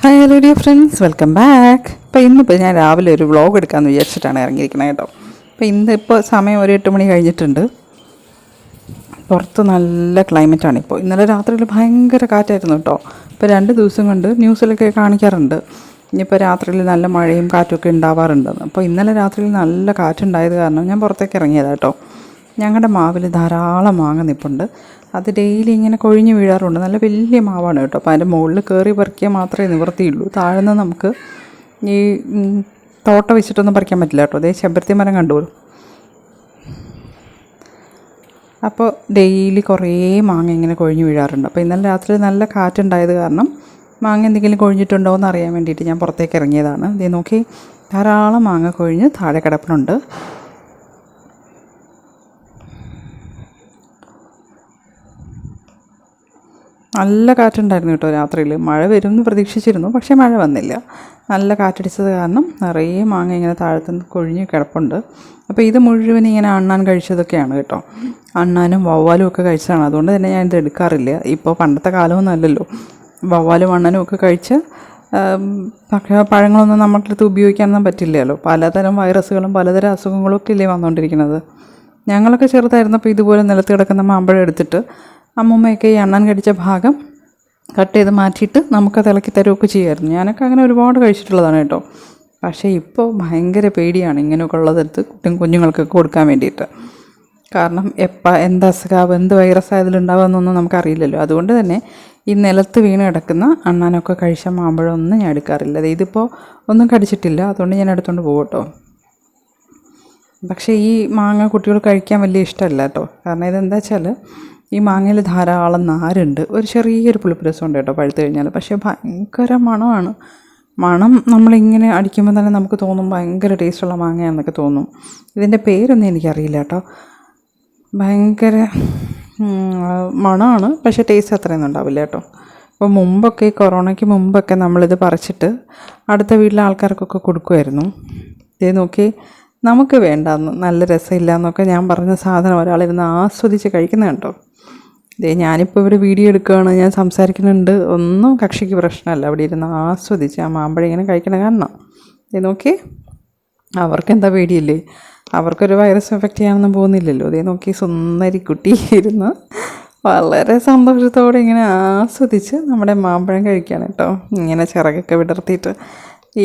Hi hello dear friends, welcome back. ഇന്നിപ്പോൾ ഞാൻ രാവിലെ ഒരു വ്ളോഗ് എടുക്കാമെന്ന് വിചാരിച്ചിട്ടാണ് ഇറങ്ങിയിരിക്കുന്നത് കേട്ടോ. ഇന്നിപ്പോൾ സമയം ഒരു 8 മണി കഴിഞ്ഞിട്ടുണ്ട്. പുറത്ത് നല്ല ക്ലൈമറ്റാണ് ഇപ്പോൾ. ഇന്നലെ രാത്രിയിൽ ഭയങ്കര കാറ്റായിരുന്നു കേട്ടോ. ഇപ്പോൾ 2 ദിവസം കൊണ്ട് ന്യൂസിലൊക്കെ കാണിക്കാറുണ്ട് ഇനിയിപ്പോൾ രാത്രിയിൽ നല്ല മഴയും കാറ്റുമൊക്കെ ഉണ്ടാവാറുണ്ടെന്ന്. അപ്പോൾ ഇന്നലെ രാത്രിയിൽ നല്ല കാറ്റുണ്ടായത് കാരണം ഞാൻ പുറത്തേക്ക് ഇറങ്ങിയതാണ് കേട്ടോ. ഞങ്ങളുടെ മാവിൽ ധാരാളം മാങ്ങ നിൽപ്പുണ്ട്. അത് ഡെയിലി ഇങ്ങനെ കൊഴിഞ്ഞ് വീഴാറുണ്ട്. നല്ല വലിയ മാവാണ് കേട്ടോ. അപ്പോൾ അതിൻ്റെ മുകളിൽ കയറി പറിക്കുക മാത്രമേ നിവർത്തിയുള്ളൂ. താഴ്ന്ന് നമുക്ക് ഈ തോട്ട വെച്ചിട്ടൊന്നും പറിക്കാൻ പറ്റില്ല കേട്ടോ. അതേ ചെമ്പരത്തി മരം കണ്ടോളൂ. അപ്പോൾ ഡെയിലി കുറേ മാങ്ങ ഇങ്ങനെ കൊഴിഞ്ഞ് വീഴാറുണ്ട്. അപ്പോൾ ഇന്നലെ രാത്രി നല്ല കാറ്റുണ്ടായത് കാരണം മാങ്ങ എന്തെങ്കിലും കൊഴിഞ്ഞിട്ടുണ്ടോ എന്ന് അറിയാൻ വേണ്ടിയിട്ട് ഞാൻ പുറത്തേക്ക് ഇറങ്ങിയതാണ്. ഇതേ നോക്കി, ധാരാളം മാങ്ങ കൊഴിഞ്ഞ് താഴെ കിടപ്പുണ്ട്. നല്ല കാറ്റുണ്ടായിരുന്നു കേട്ടോ രാത്രിയിൽ. മഴ വരുമെന്ന് പ്രതീക്ഷിച്ചിരുന്നു, പക്ഷേ മഴ വന്നില്ല. നല്ല കാറ്റടിച്ചത് കാരണം നിറയെ മാങ്ങ ഇങ്ങനെ താഴത്തുനിന്ന് കൊഴിഞ്ഞ് കിടപ്പുണ്ട്. അപ്പോൾ ഇത് മുഴുവൻ ഇങ്ങനെ അണ്ണാൻ കഴിച്ചതൊക്കെയാണ് കേട്ടോ. അണ്ണാനും വവ്വാലും ഒക്കെ കഴിച്ചതാണ്. അതുകൊണ്ട് തന്നെ ഞാൻ ഇത് എടുക്കാറില്ല. ഇപ്പോൾ പണ്ടത്തെ കാലമൊന്നും അല്ലല്ലോ. വവ്വാലും അണ്ണനും ഒക്കെ കഴിച്ച് പക്ഷേ പഴങ്ങളൊന്നും നമ്മുടെ അടുത്ത് ഉപയോഗിക്കാനൊന്നും പറ്റില്ലല്ലോ. പലതരം വൈറസുകളും പലതരം അസുഖങ്ങളും ഒക്കെ ഇല്ലേ വന്നുകൊണ്ടിരിക്കുന്നത്. ഞങ്ങളൊക്കെ ചെറുതായിരുന്നപ്പോൾ ഇതുപോലെ നിലത്ത് കിടക്കുന്ന മാമ്പഴം എടുത്തിട്ട് അമ്മൂമ്മയൊക്കെ ഈ അണ്ണാൻ കടിച്ച ഭാഗം കട്ട് ചെയ്ത് മാറ്റിയിട്ട് നമുക്കത് ഇളക്കി തരുമൊക്കെ ചെയ്യുമായിരുന്നു. ഞാനൊക്കെ അങ്ങനെ ഒരുപാട് കഴിച്ചിട്ടുള്ളതാണ് കേട്ടോ. പക്ഷേ ഇപ്പോൾ ഭയങ്കര പേടിയാണ് ഇങ്ങനെയൊക്കെ ഉള്ളതെടുത്ത് കുഞ്ഞുങ്ങൾക്കൊക്കെ കൊടുക്കാൻ വേണ്ടിയിട്ട്. കാരണം എന്ത് അസുഖം എന്ത് വൈറസ് അതിലുണ്ടാവുമെന്നൊന്നും നമുക്കറിയില്ലല്ലോ. അതുകൊണ്ട് തന്നെ ഈ നിലത്ത് വീണ് കിടക്കുന്ന അണ്ണാനൊക്കെ കഴിച്ച മാമ്പഴമൊന്നും ഞാൻ എടുക്കാറില്ല. ഇതിപ്പോൾ ഒന്നും കടിച്ചിട്ടില്ല, അതുകൊണ്ട് ഞാൻ എടുത്തുകൊണ്ട് പോകും കേട്ടോ. പക്ഷേ ഈ മാങ്ങ കുട്ടികൾ കഴിക്കാൻ വലിയ ഇഷ്ടമല്ല കേട്ടോ. കാരണം ഇതെന്താ വെച്ചാൽ ഈ മാങ്ങയിൽ ധാരാളം നാരുണ്ട്. ഒരു ചെറിയൊരു പുളിപ്പ് രസമുണ്ട് കേട്ടോ പഴുത്ത് കഴിഞ്ഞാൽ. പക്ഷേ ഭയങ്കര മണമാണ്. മണം നമ്മളിങ്ങനെ അടിക്കുമ്പോൾ തന്നെ നമുക്ക് തോന്നും ഭയങ്കര ടേസ്റ്റുള്ള മാങ്ങയാണെന്നൊക്കെ തോന്നും. ഇതിൻ്റെ പേരൊന്നും എനിക്കറിയില്ല കേട്ടോ. ഭയങ്കര മണമാണ്, പക്ഷേ ടേസ്റ്റ് അത്രയൊന്നും ഉണ്ടാവില്ല കേട്ടോ. അപ്പോൾ മുമ്പൊക്കെ കൊറോണയ്ക്ക് മുമ്പൊക്കെ നമ്മളിത് പറിച്ചിട്ട് അടുത്ത വീട്ടിലെ ആൾക്കാർക്കൊക്കെ കൊടുക്കുമായിരുന്നു. ഇതേ നോക്കി, നമുക്ക് വേണ്ടാന്ന്, നല്ല രസമില്ല എന്നൊക്കെ ഞാൻ പറഞ്ഞ സാധനം ഒരാളിരുന്ന് ആസ്വദിച്ച് കഴിക്കുന്നത് കേട്ടോ. ഇതേ ഞാനിപ്പോൾ ഇവിടെ വീഡിയോ എടുക്കുകയാണ്, ഞാൻ സംസാരിക്കുന്നുണ്ട്, ഒന്നും കക്ഷിക്ക് പ്രശ്നമല്ല. അവിടെ ഇരുന്ന് ആസ്വദിച്ച് ആ മാമ്പഴം ഇങ്ങനെ കഴിക്കണം. കാരണം ഇതേ നോക്കി, അവർക്കെന്താ പേടിയില്ലേ? അവർക്കൊരു വൈറസ് എഫക്റ്റ് ചെയ്യാനൊന്നും പോകുന്നില്ലല്ലോ. ഇതേ നോക്കി, സുന്ദരി കുട്ടി ഇരുന്ന് വളരെ സന്തോഷത്തോടെ ഇങ്ങനെ ആസ്വദിച്ച് നമ്മുടെ മാമ്പഴം കഴിക്കുകയാണ് കേട്ടോ. ഇങ്ങനെ ചിറകൊക്കെ വിടർത്തിയിട്ട്.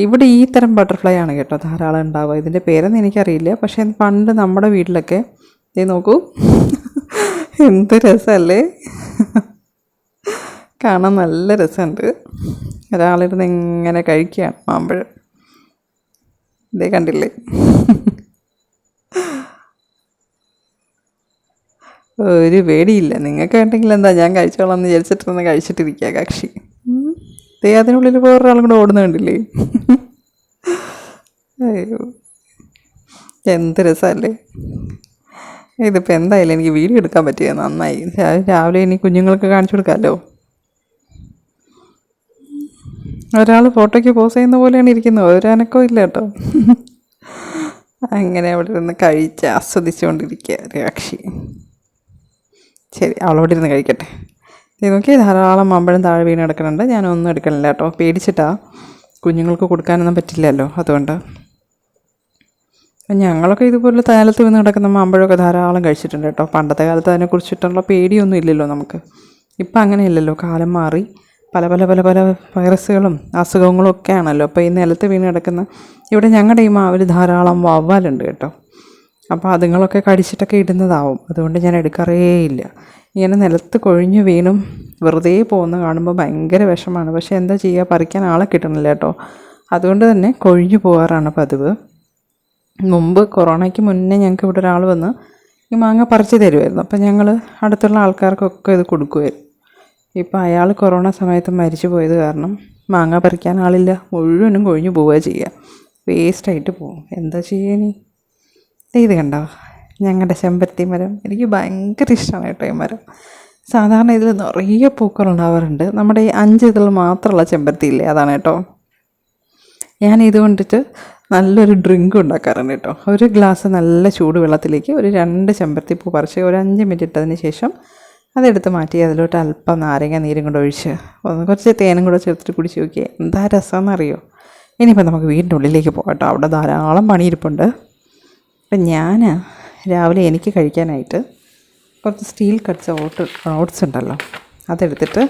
ഇവിടെ ഈ തരം ബട്ടർഫ്ലൈ ആണ് കേട്ടോ ധാരാളം ഉണ്ടാവുക. ഇതിൻ്റെ പേരൊന്നും എനിക്കറിയില്ല. പക്ഷേ പണ്ട് നമ്മുടെ വീട്ടിലൊക്കെ ഇത് നോക്കൂ, എന്ത് രസമല്ലേ, കാണാൻ നല്ല രസമുണ്ട്. ഒരാളിരുന്ന് ഇങ്ങനെ കഴിക്കുകയാണ് മാമ്പഴം. ഇതേ കണ്ടില്ലേ, ഒരു പേടിയില്ല. നിങ്ങൾക്ക് വേണ്ടെങ്കിൽ എന്താ, ഞാൻ കഴിച്ചോളാം എന്ന് വിചാരിച്ചിട്ടൊന്ന് കഴിച്ചിട്ടിരിക്കുക കക്ഷി. അതിനുള്ളിൽ വേറൊരാളും കൂടെ ഓടുന്ന കണ്ടില്ലേ. അയ്യോ, എന്ത് രസമല്ലേ. ഇതിപ്പോൾ എന്തായാലും എനിക്ക് വീഡിയോ എടുക്കാൻ പറ്റിയത് നന്നായി. രാവിലെ ഇനി കുഞ്ഞുങ്ങൾക്ക് കാണിച്ചു കൊടുക്കാമല്ലോ. ഒരാൾ ഫോട്ടോയ്ക്ക് പോസ് ചെയ്യുന്ന പോലെയാണ് ഇരിക്കുന്നത്. ഒരനക്കവും ഇല്ല കേട്ടോ. അങ്ങനെ അവിടെ ഇരുന്ന് കഴിച്ച് ആസ്വദിച്ചുകൊണ്ടിരിക്കുക കക്ഷി. ശരി, അവളവിടെ ഇരുന്ന് കഴിക്കട്ടെ. നോക്കി, ധാരാളം മാമ്പഴം താഴെ വീണ് കിടക്കുന്നുണ്ട്. ഞാനൊന്നും എടുക്കണില്ല കേട്ടോ. പേടിച്ചിട്ടാ, കുഞ്ഞുങ്ങൾക്ക് കൊടുക്കാനൊന്നും പറ്റില്ലല്ലോ. അതുകൊണ്ട് ഞങ്ങളൊക്കെ ഇതുപോലെ തലത്ത് വീണ് കിടക്കുന്ന മാമ്പഴമൊക്കെ ധാരാളം കഴിച്ചിട്ടുണ്ട് കേട്ടോ. പണ്ടത്തെ കാലത്ത് അതിനെക്കുറിച്ചിട്ടുള്ള പേടിയൊന്നും ഇല്ലല്ലോ നമുക്ക്. ഇപ്പം അങ്ങനെയല്ലല്ലോ, കാലം മാറി. പല പല പല പല വൈറസുകളും അസുഖങ്ങളും ഒക്കെ ആണല്ലോ. അപ്പോൾ ഈ നിലത്ത് വീണ് കിടക്കുന്ന, ഇവിടെ ഞങ്ങളുടെ ഈ മാവിൽ ധാരാളം വവ്വാലുണ്ട് കേട്ടോ. അപ്പോൾ അതുങ്ങളൊക്കെ കടിച്ചിട്ടൊക്കെ ഇടുന്നതാവും. അതുകൊണ്ട് ഞാൻ എടുക്കാറേയില്ല. ഇങ്ങനെ നിലത്ത് കൊഴിഞ്ഞ് വീണും വെറുതെ പോകുന്ന കാണുമ്പോൾ ഭയങ്കര വിഷമമാണ്. പക്ഷേ എന്താ ചെയ്യുക, പറിക്കാൻ ആളെ കിട്ടണില്ല കേട്ടോ. അതുകൊണ്ട് തന്നെ കൊഴിഞ്ഞു പോകാറാണ് പതിവ്. മുമ്പ് കൊറോണയ്ക്ക് മുന്നേ ഞങ്ങൾക്ക് ഇവിടെ ഒരാൾ വന്ന് ഈ മാങ്ങ പറിച്ച് തരുമായിരുന്നു. അപ്പോൾ ഞങ്ങൾ അടുത്തുള്ള ആൾക്കാർക്കൊക്കെ ഇത് കൊടുക്കുമായിരുന്നു. ഇപ്പോൾ അയാൾ കൊറോണ സമയത്ത് മരിച്ചു പോയത് കാരണം മാങ്ങ പറിക്കാൻ ആളില്ല. മുഴുവനും കൊഴിഞ്ഞു പോവുക ചെയ്യുക, വേസ്റ്റായിട്ട് പോകും. എന്താ ചെയ്യാനി. ഇത് കണ്ടോ, ഞങ്ങളുടെ ചെമ്പരത്തി മരം. എനിക്ക് ഭയങ്കര ഇഷ്ടമാണ് കേട്ടോ ഈ മരം. സാധാരണ ഇതിൽ നിറയെ പൂക്കളുണ്ടാവാറുണ്ട്. നമ്മുടെ ഈ 5 ഇതൾ മാത്രമുള്ള ചെമ്പരത്തി ഇല്ലേ, അതാണ് കേട്ടോ. ഞാൻ ഇത് കൊണ്ടിട്ട് നല്ലൊരു ഡ്രിങ്ക് ഉണ്ടാക്കാറുണ്ട് കേട്ടോ. ഒരു ഗ്ലാസ് നല്ല ചൂട് വെള്ളത്തിലേക്ക് ഒരു 2 ചെമ്പരത്തിപ്പൂ പറിച്ച് ഒരു 5 മിനിറ്റ് ഇട്ടതിന് ശേഷം അതെടുത്ത് മാറ്റി അതിലോട്ട് അല്പം നാരങ്ങ നീരും കൂടെ ഒഴിച്ച് കുറച്ച് തേനും കൂടെ ചേർത്തിട്ട് കുടിച്ച് നോക്കിയേ എന്താ രസമെന്നറിയോ. ഇനിയിപ്പോൾ നമുക്ക് വീടിൻ്റെ ഉള്ളിലേക്ക് പോകട്ടോ, അവിടെ ധാരാളം പണിയിരിപ്പുണ്ട്. അപ്പം ഞാൻ രാവിലെ എനിക്ക് കഴിക്കാനായിട്ട് കുറച്ച് സ്റ്റീൽ കട്ട്സ് ഓട്സ് ഉണ്ടല്ലോ, അതെടുത്തിട്ട്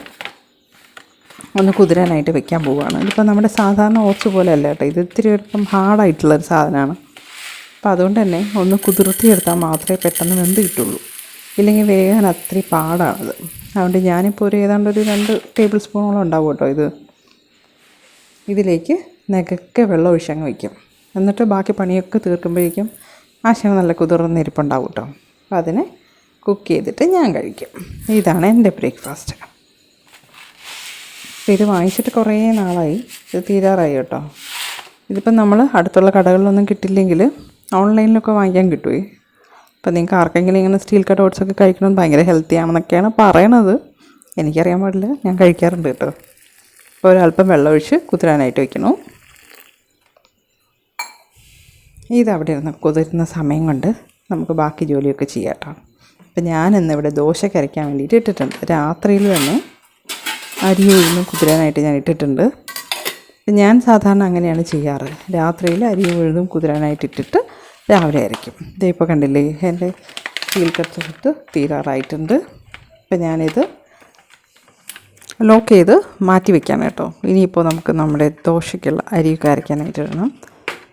ഒന്ന് കുതിരാനായിട്ട് വെക്കാൻ പോവുകയാണ്. ഇതിപ്പോൾ നമ്മുടെ സാധാരണ ഓട്സ് പോലെ അല്ല കേട്ടോ, ഇത് ഇത്തിരി ഇപ്പം ഹാർഡായിട്ടുള്ളൊരു സാധനമാണ്. അപ്പോൾ അതുകൊണ്ട് തന്നെ ഒന്ന് കുതിർത്തിയെടുത്താൽ മാത്രമേ പെട്ടെന്ന് വെന്ത് കിട്ടുള്ളൂ, ഇല്ലെങ്കിൽ വേകാൻ അത്രയും പാടാണത്. അതുകൊണ്ട് ഞാനിപ്പോൾ ഏതാണ്ട് ഒരു 2 ടേബിൾ സ്പൂണോളം ഉണ്ടാവും കേട്ടോ. ഇതിലേക്ക് നികക്കെ വെള്ളം ഒഴിച്ചങ്ങ് വയ്ക്കും. എന്നിട്ട് ബാക്കി പണിയൊക്കെ തീർക്കുമ്പോഴേക്കും ആശയം നല്ല കുതിർന്നിരിപ്പുണ്ടാവും കേട്ടോ. അപ്പോൾ അതിനെ കുക്ക് ചെയ്തിട്ട് ഞാൻ കഴിക്കും. ഇതാണ് എൻ്റെ ബ്രേക്ക്ഫാസ്റ്റ്. അപ്പോൾ ഇത് വാങ്ങിച്ചിട്ട് കുറേ നാളായി, ഇത് തീരാറായി കേട്ടോ. ഇതിപ്പം നമ്മൾ അടുത്തുള്ള കടകളിലൊന്നും കിട്ടില്ലെങ്കിൽ ഓൺലൈനിലൊക്കെ വാങ്ങിക്കാൻ കിട്ടുമേ. അപ്പോൾ നിങ്ങൾക്ക് ആർക്കെങ്കിലും ഇങ്ങനെ സ്റ്റീൽ കട്ട് ഓട്സൊക്കെ കഴിക്കണമെന്ന് ഭയങ്കര ഹെൽത്തി ആണെന്നൊക്കെയാണ് പറയണത്. എനിക്കറിയാൻ പാടില്ല, ഞാൻ കഴിക്കാറുണ്ട് കേട്ടോ. അപ്പോൾ ഒരല്പം വെള്ളം ഒഴിച്ച് കുതിരാനായിട്ട് വയ്ക്കണം. ഇതവിടെ ഇരുന്ന് കുതിരുന്ന സമയം കൊണ്ട് നമുക്ക് ബാക്കി ജോലിയൊക്കെ ചെയ്യാം കേട്ടോ. അപ്പം ഞാനിന്നിവിടെ ദോശ കരയ്ക്കാൻ വേണ്ടിയിട്ട് ഇട്ടിട്ടുണ്ട്. രാത്രിയിൽ തന്നെ അരി ഉഴുന്നും കുതിരാനായിട്ട് ഞാൻ ഇട്ടിട്ടുണ്ട്. ഞാൻ സാധാരണ അങ്ങനെയാണ് ചെയ്യാറ്, രാത്രിയിൽ അരി ഉഴുന്നും കുതിരാനായിട്ട് ഇട്ടിട്ട് രാവിലെ അരയ്ക്കും. ഇതിപ്പോൾ കണ്ടില്ലേ എൻ്റെ സ്റ്റീൽ കട്ട്സ് തീരാറായിട്ടുണ്ട്. അപ്പം ഞാനിത് ലോക്ക് ചെയ്ത് മാറ്റി വയ്ക്കാം കേട്ടോ. ഇനിയിപ്പോൾ നമുക്ക് നമ്മുടെ ദോശയ്ക്കുള്ള അരിയൊക്കെ അരയ്ക്കാനായിട്ട് ഇടണം.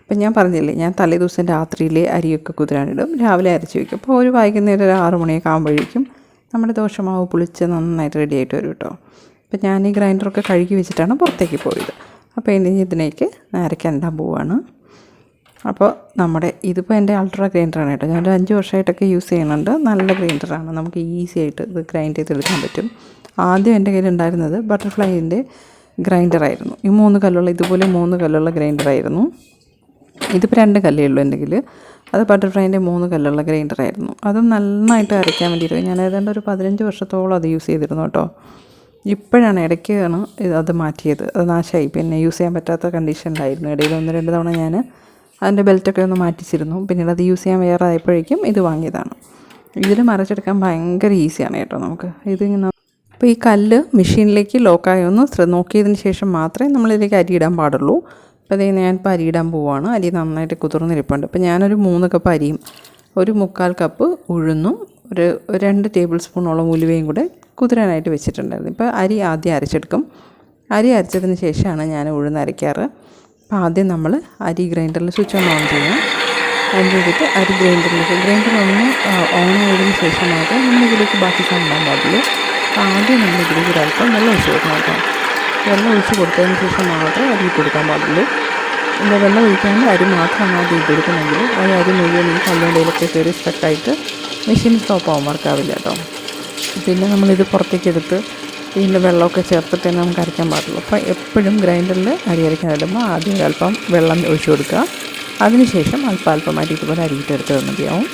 അപ്പം ഞാൻ പറഞ്ഞില്ലേ, ഞാൻ തലേദിവസം രാത്രിയിലെ അരിയൊക്കെ കുതിരാനിടും, രാവിലെ അരച്ച് വയ്ക്കും. അപ്പോൾ ഒരു വൈകുന്നേരം ഒരു 6 മണിയൊക്കെ ആകുമ്പോഴേക്കും നമ്മുടെ ദോശമാവ് പുളിച്ച് നന്നായിട്ട് റെഡി ആയിട്ട് വരും കേട്ടോ. അപ്പം ഞാൻ ഈ ഗ്രൈൻഡറൊക്കെ കഴുകി വെച്ചിട്ടാണ് പുറത്തേക്ക് പോയത്. അപ്പോൾ ഇനി ഇതിലേക്ക് അരയ്ക്കാൻ ഇടാൻ പോവുകയാണ്. അപ്പോൾ ഇതിപ്പോൾ എൻ്റെ അൾട്രാ ഗ്രൈൻഡറാണ് കേട്ടോ. ഞാനൊരു 5 വർഷമായിട്ടൊക്കെ യൂസ് ചെയ്യുന്നുണ്ട്. നല്ല ഗ്രൈൻഡറാണ്, നമുക്ക് ഈസി ആയിട്ട് ഇത് ഗ്രൈൻഡ് ചെയ്തെടുക്കാൻ പറ്റും. ആദ്യം എൻ്റെ കയ്യിലുണ്ടായിരുന്നത് ബട്ടർഫ്ലൈൻ്റെ ഗ്രൈൻഡറായിരുന്നു. ഈ 3 കല്ലുള്ള, ഇതുപോലെ 3 കല്ലുള്ള ഗ്രൈൻഡറായിരുന്നു. ഇതിപ്പോൾ 2 കല്ലേ ഉള്ളൂ എൻ്റെ കയ്യിൽ. അത് ബട്ടർഫ്ലൈൻ്റെ 3 കല്ലുള്ള ഗ്രൈൻഡറായിരുന്നു. അതും നന്നായിട്ട് അരയ്ക്കാൻ വേണ്ടിയിട്ട് ഞാൻ ഏതാണ്ട് ഒരു 15 വർഷത്തോളം അത് യൂസ് ചെയ്തിരുന്നു കേട്ടോ. ഇപ്പോഴാണ് ഇടയ്ക്കാണ് അത് മാറ്റിയത്. അത് നാശമായി, പിന്നെ യൂസ് ചെയ്യാൻ പറ്റാത്ത കണ്ടീഷനിലായിരുന്നു. ഇടയിൽ 1-2 തവണ ഞാൻ അതിൻ്റെ ബെൽറ്റൊക്കെ ഒന്ന് മാറ്റിച്ചിരുന്നു. പിന്നീട് അത് യൂസ് ചെയ്യാൻ വേറെ ആയപ്പോഴേക്കും ഇത് വാങ്ങിയതാണ്. ഇതിൽ മറിച്ചെടുക്കാൻ ഭയങ്കര ഈസിയാണ് കേട്ടോ നമുക്ക്. അപ്പോൾ ഈ കല്ല് മെഷീനിലേക്ക് ലോക്കായി ഒന്ന് നോക്കിയതിന് ശേഷം മാത്രമേ നമ്മളിതിലേക്ക് അരി ഇടാൻ പാടുള്ളൂ. അപ്പോൾ അതേ ഞാനിപ്പോൾ അരി ഇടാൻ പോവുകയാണ്. അരി നന്നായിട്ട് കുതിർന്നിരിപ്പുണ്ട്. അപ്പോൾ ഞാനൊരു 3 കപ്പ് അരിയും 1/4 കപ്പ് ഉഴുന്നും ഒരു 2 ടേബിൾ സ്പൂണോളം ഉലുവയും കൂടെ കുതിരാനായിട്ട് വെച്ചിട്ടുണ്ടായിരുന്നു. ഇപ്പോൾ അരി ആദ്യം അരച്ചെടുക്കും. അരി അരച്ചതിന് ശേഷമാണ് ഞാൻ ഉഴുന്ന് അരയ്ക്കാറ്. അപ്പോൾ ആദ്യം നമ്മൾ അരി ഗ്രൈൻഡറിൽ സ്വിച്ച് ഓൺ ചെയ്യാം. ഓൺ ചെയ്തിട്ട് അരി ഗ്രൈൻഡർ ഒന്ന് ഓൺ ആയതിനു ശേഷം മാത്രമേ നമ്മളിതിലേക്ക് ബാക്കി സാധനം പാടുള്ളൂ. അപ്പോൾ ആദ്യം നമ്മളിതിലേക്ക് ഒരല്പം വെള്ളം ഒഴിച്ച് കൊടുക്കണം കേട്ടോ. വെള്ളം ഒഴിച്ച് കൊടുത്തതിന് ശേഷം മാത്രമേ അരി കൊടുക്കാൻ പാടുള്ളൂ. എന്താ വെള്ളം ഒഴിക്കാണ്ട് അരി മാത്രമാണ് ആദ്യം ഇട്ടെടുക്കുന്നെങ്കിൽ അത് അരി മുഴുവൻ ഈ കല്ലുണ്ടയിലൊക്കെ കയറി സ്റ്റക്കായിട്ട് മെഷീൻ സ്റ്റോപ്പ് ആവാൻ വർക്കാവില്ല കേട്ടോ. പിന്നെ നമ്മളിത് പുറത്തേക്ക് എടുത്ത് ഇതിൻ്റെ വെള്ളമൊക്കെ ചേർത്തിട്ട് തന്നെ നമുക്ക് അരയ്ക്കാൻ പാടുള്ളൂ. അപ്പോൾ എപ്പോഴും ഗ്രൈൻഡറിൽ അരി അരയ്ക്കാൻ ഇടുമ്പോൾ ആദ്യം ഒരല്പം വെള്ളം ഒഴിച്ച് കൊടുക്കുക. അതിനുശേഷം അല്പമായിട്ട് ഇതുപോലെ അരിയിട്ടെടുത്ത് മതിയാവും.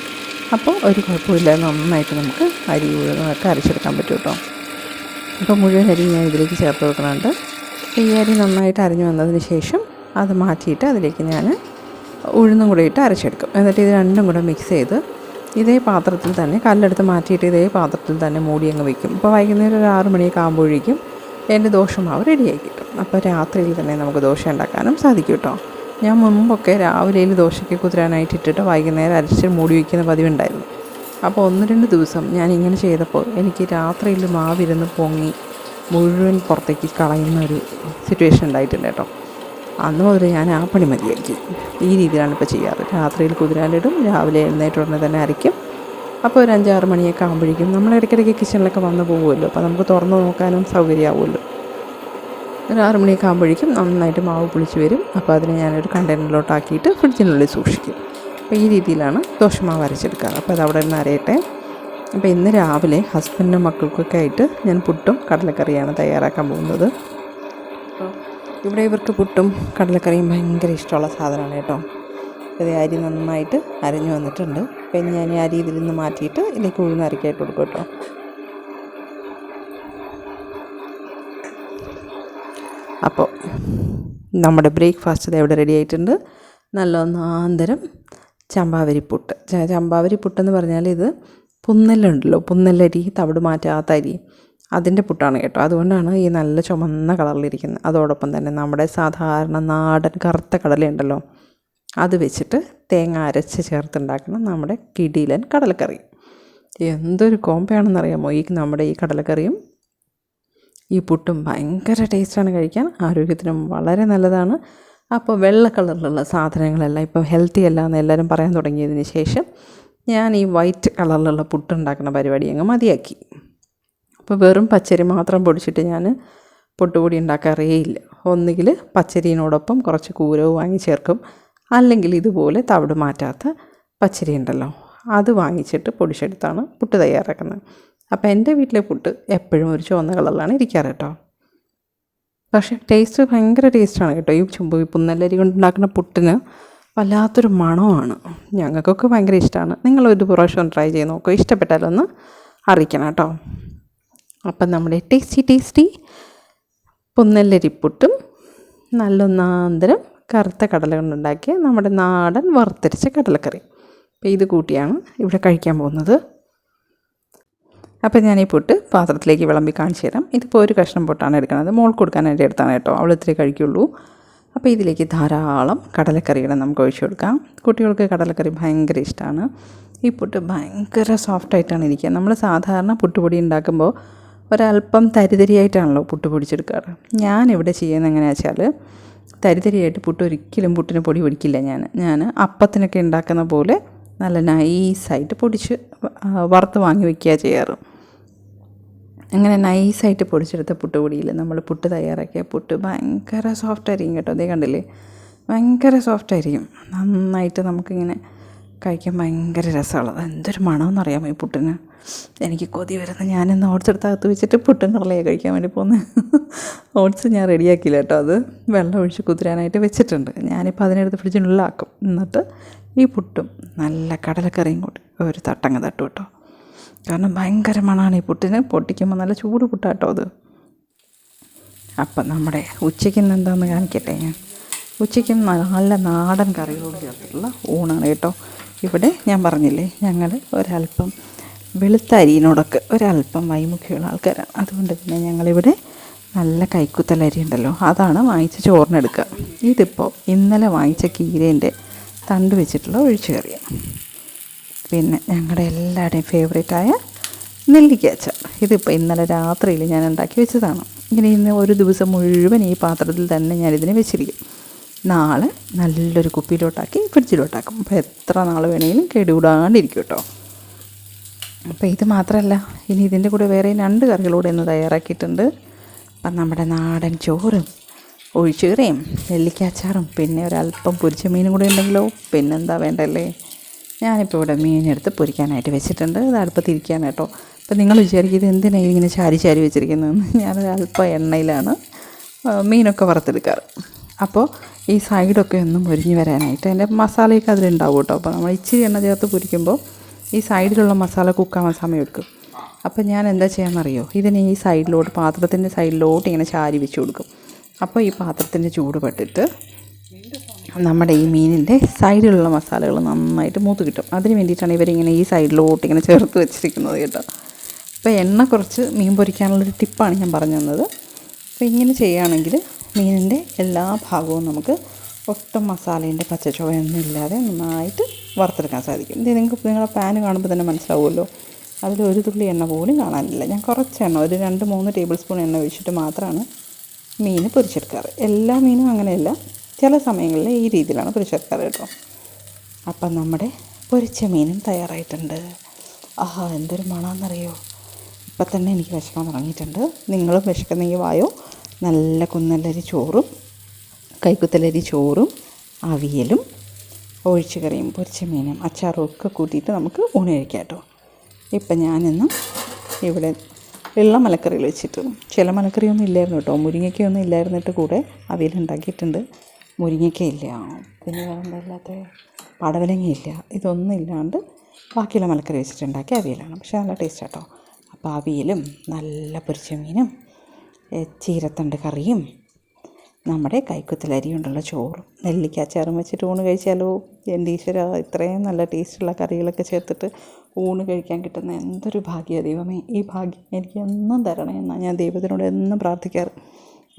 അപ്പോൾ ഒരു കുഴപ്പമില്ല, നന്നായിട്ട് നമുക്ക് അരി മുഴുവനൊക്കെ അരച്ചെടുക്കാൻ പറ്റും കേട്ടോ. അപ്പോൾ മുഴുവൻ അരി ഞാൻ ഇതിലേക്ക് ചേർത്ത് കൊടുക്കുന്നുണ്ട്. ഈ അരി നന്നായിട്ട് അരിഞ്ഞു വന്നതിന് ശേഷം അത് മാറ്റിയിട്ട് അതിലേക്ക് ഞാൻ ഉഴുന്നും കൂടെ ഇട്ട് അരച്ചെടുക്കും. എന്നിട്ട് ഇത് രണ്ടും കൂടെ മിക്സ് ചെയ്ത് ഇതേ പാത്രത്തിൽ തന്നെ കല്ലെടുത്ത് മാറ്റിയിട്ട് ഇതേ പാത്രത്തിൽ തന്നെ മൂടി അങ്ങ് വയ്ക്കും. ഇപ്പോൾ വൈകുന്നേരം ഒരു 6 മണിയൊക്കെ ആകുമ്പോഴേക്കും എൻ്റെ ദോശമാവ് റെഡിയായി കിട്ടും. അപ്പോൾ രാത്രിയിൽ തന്നെ നമുക്ക് ദോശ ഉണ്ടാക്കാനും സാധിക്കും കേട്ടോ. ഞാൻ മുമ്പൊക്കെ രാവിലെയിൽ ദോശയ്ക്ക് കുതിരാനായിട്ട് ഇട്ടിട്ട് വൈകുന്നേരം അരച്ച് മൂടി വയ്ക്കുന്ന പതിവുണ്ടായിരുന്നു. അപ്പോൾ 1-2 ദിവസം ഞാൻ ഇങ്ങനെ ചെയ്തപ്പോൾ എനിക്ക് രാത്രിയിൽ മാവിരുന്ന് പൊങ്ങി മുഴുവൻ പുറത്തേക്ക് കളയുന്ന ഒരു സിറ്റുവേഷൻ ഉണ്ടായിട്ടുണ്ട് കേട്ടോ. അന്ന് മുതൽ ഞാൻ ആ പണി മതിയാക്കി. ഈ രീതിയിലാണ് ഇപ്പോൾ ചെയ്യാറ്. രാത്രിയിൽ കുതിരാനിടും, രാവിലെ എഴുന്നേറ്റ് ഉടനെ തന്നെ അരയ്ക്കും. അപ്പോൾ ഒരു 5-6 മണിയൊക്കെ ആകുമ്പോഴേക്കും നമ്മൾ ഇടയ്ക്കിടയ്ക്ക് കിച്ചണിലൊക്കെ വന്ന് പോകുമല്ലോ, അപ്പോൾ നമുക്ക് തുറന്ന് നോക്കാനും സൗകര്യമാവുമല്ലോ. ഒരു 6 മണിയൊക്കെ ആകുമ്പോഴേക്കും നന്നായിട്ട് മാവ് പുളിച്ച് വരും. അപ്പോൾ അതിനെ ഞാനൊരു കണ്ടെയ്നറിലോട്ടാക്കിയിട്ട് ഫ്രിഡ്ജിനുള്ളിൽ സൂക്ഷിക്കും. അപ്പോൾ ഈ രീതിയിലാണ് ദോശമാവ് അരച്ചെടുക്കാറ്. അപ്പോൾ അത് അവിടെ നിന്ന് അരയട്ടെ. അപ്പോൾ ഇന്ന് രാവിലെ ഹസ്ബൻഡിനും മക്കൾക്കൊക്കെ ആയിട്ട് ഞാൻ പുട്ടും കടലക്കറിയാണ് തയ്യാറാക്കാൻ പോകുന്നത്. അപ്പോൾ ഇവിടെ ഇവർക്ക് പുട്ടും കടലക്കറിയും ഭയങ്കര ഇഷ്ടമുള്ള സാധനമാണ് കേട്ടോ. ഇത് അരി നന്നായിട്ട് അരഞ്ഞു വന്നിട്ടുണ്ട്. അപ്പോൾ ഇനി ഞാൻ ഈ അരി ഇതിൽ നിന്ന് മാറ്റിയിട്ട് ഇതിലേക്ക് ഉഴുന്ന് അരക്കായിട്ട് കൊടുക്കും കേട്ടോ. അപ്പോൾ നമ്മുടെ ബ്രേക്ക്ഫാസ്റ്റ് ഇത് ഇവിടെ റെഡി ആയിട്ടുണ്ട്. നല്ല ഒന്നാന്തരം ചമ്പാവരി പുട്ട്. ചമ്പാവരി പുട്ടെന്ന് പറഞ്ഞാൽ ഇത് പുന്നെല്ലുണ്ടല്ലോ, പുന്നെല്ലരി, തവിട് മാറ്റാത്ത അരി, അതിൻ്റെ പുട്ടാണ് കേട്ടോ. അതുകൊണ്ടാണ് ഈ നല്ല ചുമന്ന കളറിലിരിക്കുന്നത്. അതോടൊപ്പം തന്നെ നമ്മുടെ സാധാരണ നാടൻ കറുത്ത കടലയുണ്ടല്ലോ, അത് വെച്ചിട്ട് തേങ്ങ അരച്ച് ചേർത്തുണ്ടാക്കുന്ന നമ്മുടെ കിടിലൻ കടലക്കറി. എന്തൊരു കോമ്പയാണെന്നറിയാമോ നമ്മുടെ ഈ കടലക്കറിയും ഈ പുട്ടും. ഭയങ്കര ടേസ്റ്റാണ് കഴിക്കാൻ, ആരോഗ്യത്തിനും വളരെ നല്ലതാണ്. അപ്പോൾ വെള്ള കളറിലുള്ള സാധനങ്ങളെല്ലാം ഇപ്പോൾ ഹെൽത്തി അല്ല എന്ന് എല്ലാവരും പറയാൻ തുടങ്ങിയതിന് ശേഷം ഞാൻ ഈ വൈറ്റ് കളറിലുള്ള പുട്ടുണ്ടാക്കുന്ന പരിപാടി അങ്ങ് മതിയാക്കി. അപ്പോൾ വെറും പച്ചരി മാത്രം പൊടിച്ചിട്ട് ഞാൻ പുട്ടുപൊടി ഉണ്ടാക്കാറേയില്ല. ഒന്നുകിൽ പച്ചരിയോടൊപ്പം കുറച്ച് കൂരവ് വാങ്ങി ചേർക്കും, അല്ലെങ്കിൽ ഇതുപോലെ തവിട് മാറ്റാത്ത പച്ചരി ഉണ്ടല്ലോ, അത് വാങ്ങിച്ചിട്ട് പൊടിച്ചെടുത്താണ് പുട്ട് തയ്യാറാക്കുന്നത്. അപ്പോൾ എൻ്റെ വീട്ടിലെ പുട്ട് എപ്പോഴും ഒരു ചുവന്ന കളറിലാണ് ഇരിക്കാറ് കേട്ടോ. പക്ഷേ ടേസ്റ്റ് ഭയങ്കര ടേസ്റ്റാണ് കേട്ടോ. ഈ പുന്നല്ലരി കൊണ്ടുണ്ടാക്കുന്ന പുട്ടിന് വല്ലാത്തൊരു മണമാണ്. ഞങ്ങൾക്കൊക്കെ ഭയങ്കര ഇഷ്ടമാണ്. നിങ്ങളൊരു പ്രാവശ്യം ട്രൈ ചെയ്ത് നോക്കുക, ഇഷ്ടപ്പെട്ടാലൊന്ന് അറിയിക്കണം കേട്ടോ. അപ്പം നമ്മുടെ ടേസ്റ്റി പുന്നല്ലരിപ്പുട്ടും നല്ലൊന്നാന്തരം കറുത്ത കടല കൊണ്ടുണ്ടാക്കിയ നമ്മുടെ നാടൻ വറുത്തരച്ച കടലക്കറി, അപ്പോൾ ഇത് കൂട്ടിയാണ് ഇവിടെ കഴിക്കാൻ പോകുന്നത്. അപ്പോൾ ഞാൻ ഈ പുട്ട് പാത്രത്തിലേക്ക് വിളമ്പി കാണിച്ചു തരാം. ഇതിപ്പോൾ ഒരു കഷ്ണം പുട്ടാണ് എടുക്കുന്നത്, മോൾക്ക് കൊടുക്കാനായിട്ട് എടുത്താണ് കേട്ടോ, അവൾ ഇത്രേ കഴിക്കുള്ളൂ. അപ്പോൾ ഇതിലേക്ക് ധാരാളം കടലക്കറിയുടെ നമുക്ക് ഒഴിച്ചു കൊടുക്കാം. കുട്ടികൾക്ക് കടലക്കറി ഭയങ്കര ഇഷ്ടമാണ്. ഈ പുട്ട് ഭയങ്കര സോഫ്റ്റായിട്ടാണ് ഇരിക്കുക. നമ്മൾ സാധാരണ പുട്ടുപൊടി ഉണ്ടാക്കുമ്പോൾ ഒരല്പം തരിതരിയായിട്ടാണല്ലോ പുട്ട് പൊടിച്ചെടുക്കാറ്. ഞാനിവിടെ ചെയ്യുന്നത് എങ്ങനെയാണെന്ന് വെച്ചാൽ, തരിതരിയായിട്ട് പുട്ട് ഒരിക്കലും പുട്ടിന് പൊടി പൊടിക്കില്ല. ഞാൻ അപ്പത്തിനൊക്കെ ഉണ്ടാക്കുന്ന പോലെ നല്ല നൈസായിട്ട് പൊടിച്ച് വറുത്ത് വാങ്ങി വയ്ക്കുക ചെയ്യാറ്. അങ്ങനെ നൈസായിട്ട് പൊടിച്ചെടുത്ത പുട്ടുപൊടിയിൽ നമ്മൾ പുട്ട് തയ്യാറാക്കിയ പുട്ട് ഭയങ്കര സോഫ്റ്റായിരിക്കും കേട്ടോ. അതേ കണ്ടില്ലേ, ഭയങ്കര സോഫ്റ്റായിരിക്കും. നന്നായിട്ട് നമുക്കിങ്ങനെ കഴിക്കാൻ ഭയങ്കര രസമുള്ളത്. എന്തൊരു മണമെന്നറിയാമോ ഈ പുട്ടിന്. എനിക്ക് കൊതി വരുന്ന, ഞാനിന്ന് ഓട്സ് എടുത്തകത്ത് വെച്ചിട്ട് പുട്ടും കടലയാണ് കഴിക്കാൻ വേണ്ടി പോകുന്നത്. ഓട്സ് ഞാൻ റെഡിയാക്കിയില്ല കേട്ടോ, അത് വെള്ളം ഒഴിച്ച് കുതിരാനായിട്ട് വെച്ചിട്ടുണ്ട്. ഞാനിപ്പോൾ അതിനെടുത്ത് ഫ്രിഡ്ജിനുള്ളിലാക്കും. എന്നിട്ട് ഈ പുട്ടും നല്ല കടലക്കറിയും കൂടി ഒരു തട്ടങ്ങ് തട്ടും കേട്ടോ. കാരണം ഭയങ്കര മണമാണ് ഈ പുട്ടിന്. പൊട്ടിക്കുമ്പോൾ നല്ല ചൂട് പുട്ടാട്ടോ അത്. അപ്പം നമ്മുടെ ഉച്ചയ്ക്ക് ഇന്ന് എന്താണെന്ന് കാണിക്കട്ടെ ഞാൻ. ഉച്ചയ്ക്ക് നല്ല നാടൻ കറികളോട് ചേർത്തിട്ടുള്ള ഊണാണ് കേട്ടോ. ഇവിടെ ഞാൻ പറഞ്ഞില്ലേ, ഞങ്ങൾ ഒരല്പം വെളുത്ത അരിയിനോടൊക്കെ ഒരല്പം വൈമുഖ്യമുള്ള ആൾക്കാരാണ്. അതുകൊണ്ട് തന്നെ ഞങ്ങളിവിടെ നല്ല കൈക്കുത്തലരി ഉണ്ടല്ലോ, അതാണ് വാങ്ങിച്ച് ചോറിനെടുക്കുക. ഇതിപ്പോൾ ഇന്നലെ വാങ്ങിച്ച കീരേൻ്റെ തണ്ട് വെച്ചിട്ടുള്ള ഒഴിച്ചു കറിയാണ്. പിന്നെ ഞങ്ങളുടെ എല്ലാവരുടെയും ഫേവറേറ്റായ നെല്ലിക്ക അച്ചാർ. ഇതിപ്പോൾ ഇന്നലെ രാത്രിയിൽ ഞാൻ ഉണ്ടാക്കി വെച്ചതാണ്. ഇങ്ങനെ ഇന്ന് ഒരു ദിവസം മുഴുവൻ ഈ പാത്രത്തിൽ തന്നെ ഞാനിതിനെ വെച്ചിരിക്കും. നാളെ നല്ലൊരു കുപ്പിയിലോട്ടാക്കി ഫ്രിഡ്ജിലോട്ടാക്കും. അപ്പോൾ എത്ര നാൾ വേണമെങ്കിലും കേടുകൂടാണ്ടിരിക്കും കേട്ടോ. അപ്പോൾ ഇത് മാത്രമല്ല, ഇനി ഇതിൻ്റെ കൂടെ വേറെ 2 കറികളൂടെ ഇന്ന് തയ്യാറാക്കിയിട്ടുണ്ട്. അപ്പം നമ്മുടെ നാടൻ ചോറും ഒഴിച്ചുകറിയും നെല്ലിക്കാച്ചാറും പിന്നെ ഒരല്പം പൊരിച്ച മീനും കൂടെ ഉണ്ടെങ്കിലോ പിന്നെന്താ വേണ്ടല്ലേ. ഞാനിപ്പോൾ ഇവിടെ മീനെടുത്ത് പൊരിക്കാനായിട്ട് വെച്ചിട്ടുണ്ട്. അത് അടുപ്പത്തിരിക്കുകയാണ് കേട്ടോ. അപ്പോൾ നിങ്ങൾ വിചാരിക്കും ഇത് എന്തിനാണ് ഇങ്ങനെ ചാരി വെച്ചിരിക്കുന്നതെന്ന്. ഞാനൊരല്പം എണ്ണയിലാണ് മീനൊക്കെ വറുത്തെടുക്കാറ്. അപ്പോൾ ഈ സൈഡൊക്കെ ഒന്ന് മുരിഞ്ഞ് വരാനായിട്ട് അതിൻ്റെ മസാലയൊക്കെ അതിലുണ്ടാവും കേട്ടോ. അപ്പോൾ നമ്മൾ ഇച്ചിരി എണ്ണ ചേർത്ത് പൊരിക്കുമ്പോൾ ഈ സൈഡിലുള്ള മസാല കുക്കാവാൻ സമയമെടുക്കും. അപ്പോൾ ഞാൻ എന്താ ചെയ്യാമെന്നറിയോ, ഇതിനെ ഈ സൈഡിലോട്ട്, പാത്രത്തിൻ്റെ സൈഡിലോട്ട് ഇങ്ങനെ ചാരി വെച്ച് കൊടുക്കും. അപ്പോൾ ഈ പാത്രത്തിൻ്റെ ചൂട് പെട്ടിട്ട് നമ്മുടെ ഈ മീനിൻ്റെ സൈഡിലുള്ള മസാലകൾ നന്നായിട്ട് മൂത്ത് കിട്ടും. അതിന് വേണ്ടിയിട്ടാണ് ഇവരിങ്ങനെ ഈ സൈഡിലോട്ട് ഇങ്ങനെ ചേർത്ത് വെച്ചിരിക്കുന്നത് കേട്ടോ. അപ്പോൾ എണ്ണ കുറച്ച് മീൻ പൊരിക്കാനുള്ളൊരു ടിപ്പാണ് ഞാൻ പറഞ്ഞു തന്നത്. അപ്പോൾ ഇങ്ങനെ ചെയ്യുകയാണെങ്കിൽ മീനിൻ്റെ എല്ലാ ഭാഗവും നമുക്ക് ഒട്ടും മസാലേൻ്റെ പച്ചച്ചുവയൊന്നും ഇല്ലാതെ നന്നായിട്ട് വറുത്തെടുക്കാൻ സാധിക്കും. ഇത് നിങ്ങളുടെ പാന് കാണുമ്പോൾ തന്നെ മനസ്സിലാവുമല്ലോ, അതിലൊരു തുള്ളി എണ്ണ പോലും കാണാനില്ല. ഞാൻ കുറച്ച് എണ്ണ, ഒരു 2-3 ടേബിൾ സ്പൂൺ എണ്ണ ഒഴിച്ചിട്ട് മാത്രമാണ് മീൻ പൊരിച്ചെടുക്കാറ്. എല്ലാ മീനും അങ്ങനെയല്ല, ചില സമയങ്ങളിൽ ഈ രീതിയിലാണ് പൊരിച്ചെടുക്കാറ് കേട്ടോ. അപ്പം നമ്മുടെ പൊരിച്ച മീനും തയ്യാറായിട്ടുണ്ട്. ആഹാ, എന്തൊരു മണമെന്നറിയോ. ഇപ്പം തന്നെ എനിക്ക് വിശക്കാൻ തുടങ്ങിയിട്ടുണ്ട്. നിങ്ങളും വിശക്കുന്നെങ്കിൽ വായോ. നല്ല കുന്നല്ലരി ചോറും കൈക്കുത്തലരി ചോറും അവിയലും ഒഴിച്ചുകറിയും പൊരിച്ച മീനും അച്ചാറും ഒക്കെ കൂട്ടിയിട്ട് നമുക്ക് ഊണ് കഴിക്കാം കേട്ടോ. ഇപ്പം ഞാനിന്ന് ഇവിടെ ഉള്ള മലക്കറികൾ വെച്ചിട്ട്, ചില മലക്കറിയൊന്നും ഇല്ലായിരുന്നു കേട്ടോ, മുരിങ്ങയ്ക്കൊന്നും ഇല്ലായിരുന്നിട്ട് കൂടെ അവിയലുണ്ടാക്കിയിട്ടുണ്ട്. മുരിങ്ങയ്ക്കയില്ല, പിന്നെ വേറെന്താ ഇല്ലാത്ത, പടവലങ്ങയില്ല, ഇതൊന്നും ഇല്ലാണ്ട് ബാക്കിയുള്ള മലക്കറി വെച്ചിട്ടുണ്ടാക്കി അവിയലാണ്. പക്ഷേ നല്ല ടേസ്റ്റ് കേട്ടോ. അപ്പോൾ അവിയലും നല്ല പൊരിച്ച മീനും ചീരത്തണ്ട് കറിയും നമ്മുടെ കൈക്കുത്തലരി കൊണ്ടുള്ള ചോറും നെല്ലിക്കാച്ചാറും വെച്ചിട്ട് ഊണ് കഴിച്ചാലോ. എൻ്റെ ഈശ്വര, ഇത്രയും നല്ല ടേസ്റ്റുള്ള കറികളൊക്കെ ചേർത്തിട്ട് ഊണ് കഴിക്കാൻ കിട്ടുന്ന എന്തൊരു ഭാഗ്യമാണ് ദൈവമേ. ഈ ഭാഗ്യം എനിക്ക് എന്നും തരണേ എന്നാണ് ഞാൻ ദൈവത്തിനോട് എന്നും പ്രാർത്ഥിക്കാറ്.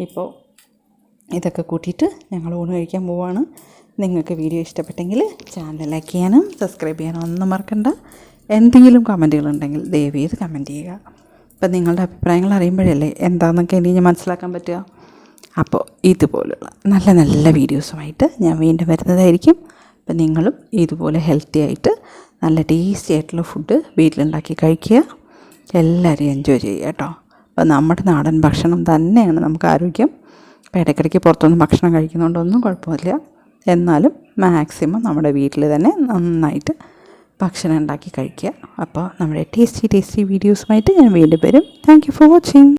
ഇപ്പോൾ ഇതൊക്കെ കൂട്ടിയിട്ട് ഞങ്ങൾ ഊണ് കഴിക്കാൻ പോവുകയാണ്. നിങ്ങൾക്ക് വീഡിയോ ഇഷ്ടപ്പെട്ടെങ്കിൽ ചാനൽ ലൈക്ക് ചെയ്യാനും സബ്സ്ക്രൈബ് ചെയ്യാനും ഒന്നും മറക്കണ്ട. എന്തെങ്കിലും കമൻറ്റുകളുണ്ടെങ്കിൽ ദയവ് ചെയ്ത് കമൻറ്റ് ചെയ്യുക. അപ്പം നിങ്ങളുടെ അഭിപ്രായങ്ങൾ അറിയുമ്പോഴല്ലേ എന്താണെന്നൊക്കെ ഇനി ഞാൻ മനസ്സിലാക്കാൻ പറ്റുക. അപ്പോൾ ഇതുപോലുള്ള നല്ല നല്ല വീഡിയോസുമായിട്ട് ഞാൻ വീണ്ടും വരുന്നതായിരിക്കും. അപ്പം നിങ്ങളും ഇതുപോലെ ഹെൽത്തി ആയിട്ട് നല്ല ടേസ്റ്റി ആയിട്ടുള്ള ഫുഡ് വീട്ടിലുണ്ടാക്കി കഴിക്കുക. എല്ലാവരും എൻജോയ് ചെയ്യുക കേട്ടോ. അപ്പോൾ നമ്മുടെ നാടൻ ഭക്ഷണം തന്നെയാണ് നമുക്ക് ആരോഗ്യം. അപ്പോൾ ഇടയ്ക്കിടയ്ക്ക് പുറത്തുനിന്ന് ഭക്ഷണം കഴിക്കുന്നതുകൊണ്ടൊന്നും കുഴപ്പമില്ല. എന്നാലും മാക്സിമം നമ്മുടെ വീട്ടിൽ തന്നെ നന്നായിട്ട് ഭക്ഷണം ഉണ്ടാക്കി കഴിക്കുക. അപ്പോൾ നമ്മുടെ ടേസ്റ്റി വീഡിയോസുമായിട്ട് ഞാൻ വീണ്ടും വരും. Thank you for watching.